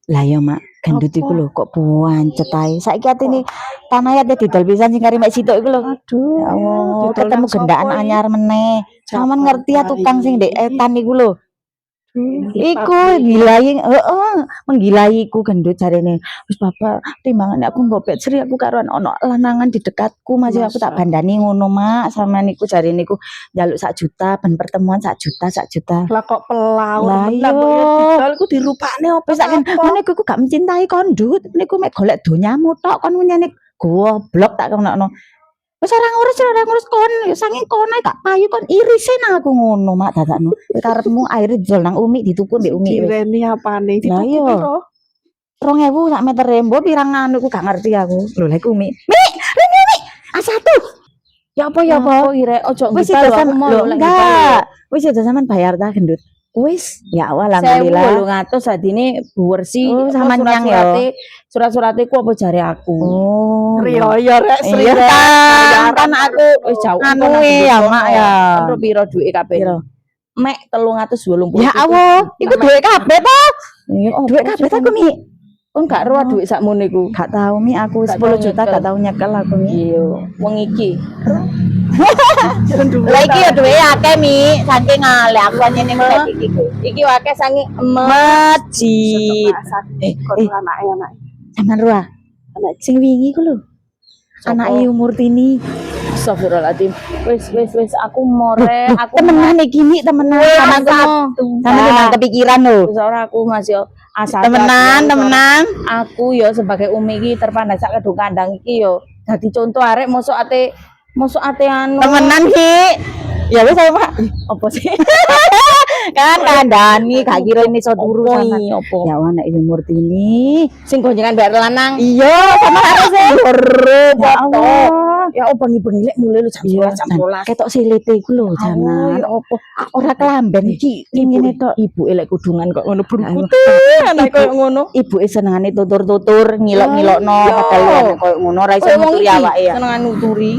Lah ya mak, gendut iku lho kok buancet ae. Saiki atine tanah ya didol pisan sing kari mek sitok iku lho. Aduh, Ya Allah, didol ketemu nang gendaan sapa iki? anyar meneh. Sampeyan ngerti ya tukang sing ndek etan iku lho. Iku gilai, menggilaiku gendut jarene. Wis bapak, timbangane aku ngopek Sri aku karuan ono lanangan di dekatku, masih aku tak bandani ngono mak, sama niku jarene niku njaluk 1 juta, ben pertemuan 1 juta, 1 juta. Lah kok pelaut Lah menan kok ya didol ku dirupakne opo Wis saken ngene iku gak mencintai kon Ndut, niku mek golek donyamu tok kon nyene goblok tak kenakno. Wis ora ngurus kon, saking kono gak payu kon irise nang aku ngono mak dadakno. Karepmu air dijol nang Umi dituku mbek Umi wis. direni apane Lah dituku iya. piro? 2000 sak meter mbok pirang anu ku gak ngerti aku. Lho lha iku Umi. Rene A1. Ya apa ya apa? Ire ojo Wis ngipal sampean lho enggak. Wis sampean bayar ta gendut. Wis, ya alhamdulillah. 1800 sadine bersih Oh, sampean nyang ya. Surat-surate ku apa jare aku. Oh. Rio ya rek Sri. Iya kan aku wis jauh anu ya mak ya. Kan piro duit kabeh? Piro? Mek 380. Ya Allah, iku duit kabeh to? Duit kabeh ta ku Mi? Kon gak ro duit sakmono iku. Gak tahu Mi, aku 10 juta gak tahu nyekel aku Mi. Iya, wong iki. Lah iki ya duwe akeh Mi, saking ngale aku nyene iki. Iki akeh sangi Masjid. anak. Sampeyan ro anak sing wingi ku lho. Anake umur tini. Astagfirullahaladzim. Wis aku more, aku Temenan iki Mi, temenan sampeyan kepikiran lho. wis ora aku masih asal. Temenan. Aku ya sebagai umi iki terpandang sak kedung kandang iki yo dadi contoh arek mosok ate anu. Temenan Ki. Ya wis ayo Mak. Apa sih? Kan kandhani gak kira ini iso turu Opo sama. iki, opo? Ya anak umur tini. Sing gonjengan bayar lanang. Iya, sama harus ya Allah. Ya bengi-bengi lek mulai lu jam 11. Ketok silite iku lho jaman. Ya opo? Ora kelamben iki ngene tok. Ibu elek kudungan kok ngono berkutu. Anak koyo ngono. Ibuke senengane tutur-tutur, ngilok-ngilokno padahal koyo ngono ora iso nuturi awake ya. Senengan nuturi.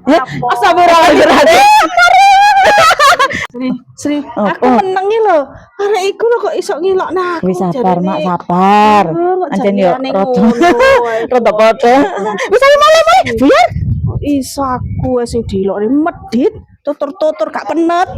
Astagfirullahaladzim. Sri, aku menengi lho. Arek iku lho kok iso ngilokno aku. Wis sabar Mak, sabar. Anjen yo rada padha. Wis ayo mulai. Biar iso aku sing dilokne medhit tutur-tutur gak penet.